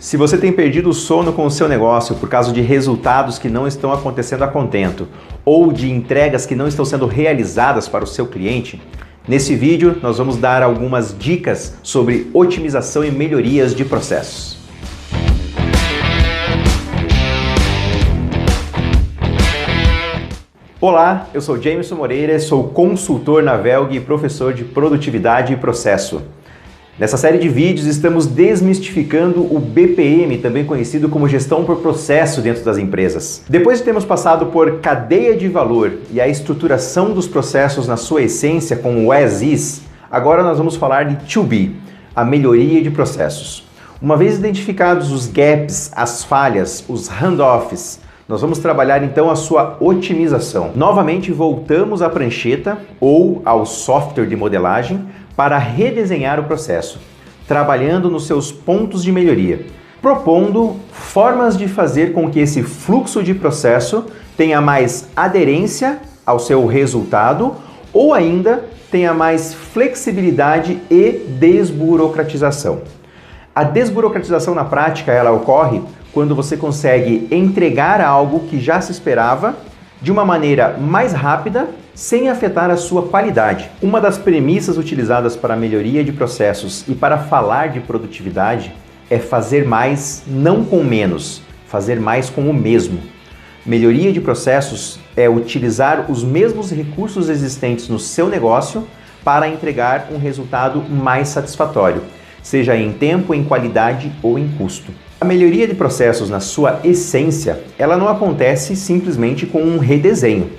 Se você tem perdido o sono com o seu negócio por causa de resultados que não estão acontecendo a contento ou de entregas que não estão sendo realizadas para o seu cliente, nesse vídeo nós vamos dar algumas dicas sobre otimização e melhorias de processos. Olá, eu sou Jameson Moreira, sou consultor na VELG e professor de produtividade e processo. Nessa série de vídeos estamos desmistificando o BPM, também conhecido como gestão por processo dentro das empresas. Depois de termos passado por cadeia de valor e a estruturação dos processos na sua essência com o as is, agora nós vamos falar de to be, a melhoria de processos. Uma vez identificados os gaps, as falhas, os handoffs, nós vamos trabalhar então a sua otimização. Novamente voltamos à prancheta ou ao software de modelagem para redesenhar o processo, trabalhando nos seus pontos de melhoria, propondo formas de fazer com que esse fluxo de processo tenha mais aderência ao seu resultado ou ainda tenha mais flexibilidade e desburocratização. A desburocratização na prática ela ocorre quando você consegue entregar algo que já se esperava de uma maneira mais rápida, sem afetar a sua qualidade. Uma das premissas utilizadas para a melhoria de processos e para falar de produtividade é fazer mais não com menos, fazer mais com o mesmo. Melhoria de processos é utilizar os mesmos recursos existentes no seu negócio para entregar um resultado mais satisfatório, seja em tempo, em qualidade ou em custo. A melhoria de processos na sua essência, ela não acontece simplesmente com um redesenho.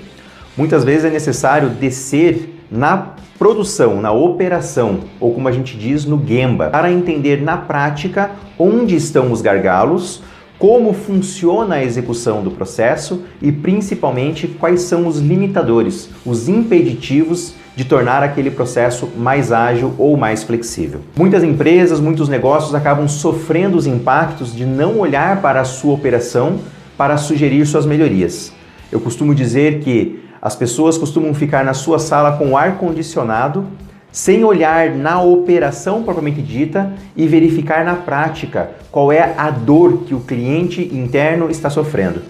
Muitas vezes é necessário descer na produção, na operação, ou como a gente diz, no Gemba, para entender na prática onde estão os gargalos, como funciona a execução do processo e principalmente quais são os limitadores, os impeditivos de tornar aquele processo mais ágil ou mais flexível. Muitas empresas, muitos negócios acabam sofrendo os impactos de não olhar para a sua operação para sugerir suas melhorias. Eu costumo dizer que as pessoas costumam ficar na sua sala com o ar-condicionado, sem olhar na operação propriamente dita e verificar na prática qual é a dor que o cliente interno está sofrendo.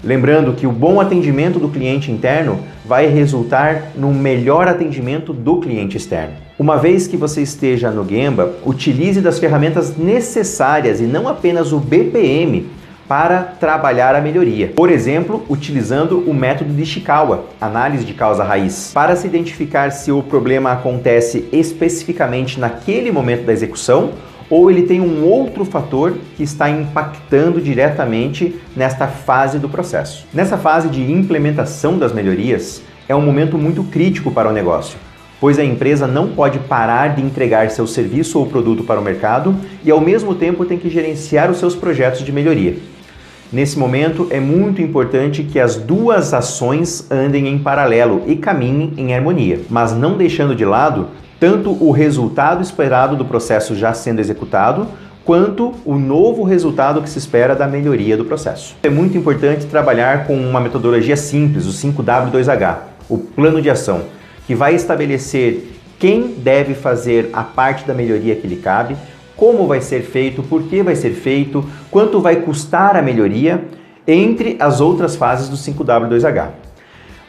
Lembrando que o bom atendimento do cliente interno vai resultar no melhor atendimento do cliente externo. Uma vez que você esteja no Gemba, utilize das ferramentas necessárias e não apenas o BPM para trabalhar a melhoria. Por exemplo, utilizando o método de Ishikawa, análise de causa raiz, para se identificar se o problema acontece especificamente naquele momento da execução ou ele tem um outro fator que está impactando diretamente nesta fase do processo. Nessa fase de implementação das melhorias, é um momento muito crítico para o negócio, pois a empresa não pode parar de entregar seu serviço ou produto para o mercado e ao mesmo tempo tem que gerenciar os seus projetos de melhoria. Nesse momento, é muito importante que as duas ações andem em paralelo e caminhem em harmonia, mas não deixando de lado tanto o resultado esperado do processo já sendo executado, quanto o novo resultado que se espera da melhoria do processo. É muito importante trabalhar com uma metodologia simples, o 5W2H, o plano de ação, que vai estabelecer quem deve fazer a parte da melhoria que lhe cabe, como vai ser feito, por que vai ser feito, quanto vai custar a melhoria, entre as outras fases do 5W2H.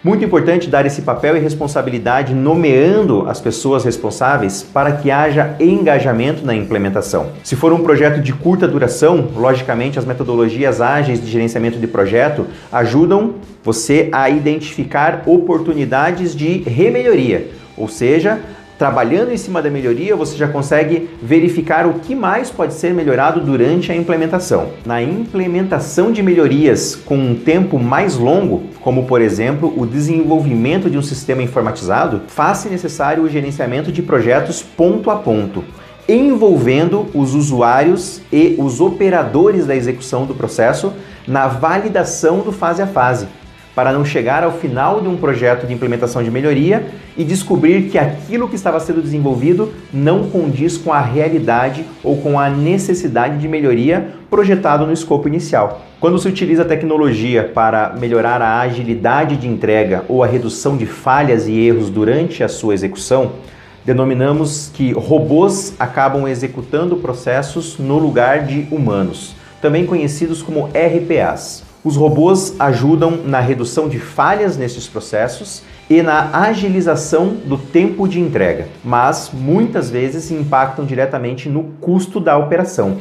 Muito importante dar esse papel e responsabilidade nomeando as pessoas responsáveis para que haja engajamento na implementação. Se for um projeto de curta duração, logicamente as metodologias ágeis de gerenciamento de projeto ajudam você a identificar oportunidades de remelhoria, ou seja, trabalhando em cima da melhoria, você já consegue verificar o que mais pode ser melhorado durante a implementação. Na implementação de melhorias com um tempo mais longo, como por exemplo o desenvolvimento de um sistema informatizado, faz-se necessário o gerenciamento de projetos ponto a ponto, envolvendo os usuários e os operadores da execução do processo na validação do fase a fase, para não chegar ao final de um projeto de implementação de melhoria e descobrir que aquilo que estava sendo desenvolvido não condiz com a realidade ou com a necessidade de melhoria projetado no escopo inicial. Quando se utiliza a tecnologia para melhorar a agilidade de entrega ou a redução de falhas e erros durante a sua execução, Denominamos que robôs acabam executando processos no lugar de humanos, também conhecidos como RPAs. Os robôs ajudam na redução de falhas nesses processos e na agilização do tempo de entrega, mas muitas vezes impactam diretamente no custo da operação,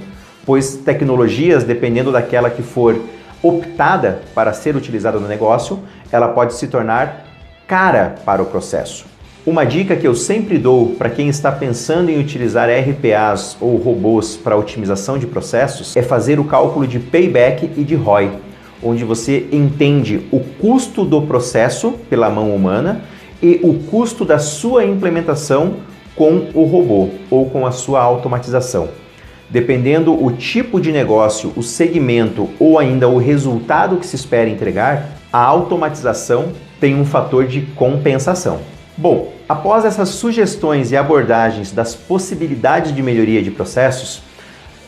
pois tecnologias, dependendo daquela que for optada para ser utilizada no negócio, ela pode se tornar cara para o processo. Uma dica que eu sempre dou para quem está pensando em utilizar RPAs ou robôs para otimização de processos é fazer o cálculo de payback e de ROI, onde você entende o custo do processo pela mão humana e o custo da sua implementação com o robô ou com a sua automatização. Dependendo o tipo de negócio, o segmento ou ainda o resultado que se espera entregar, a automatização tem um fator de compensação. Bom, após essas sugestões e abordagens das possibilidades de melhoria de processos,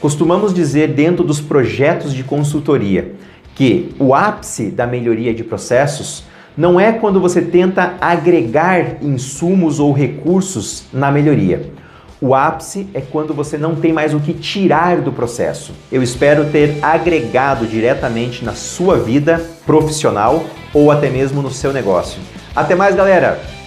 costumamos dizer dentro dos projetos de consultoria que o ápice da melhoria de processos não é quando você tenta agregar insumos ou recursos na melhoria. O ápice é quando você não tem mais o que tirar do processo. Eu espero ter agregado diretamente na sua vida profissional ou até mesmo no seu negócio. Até mais, galera!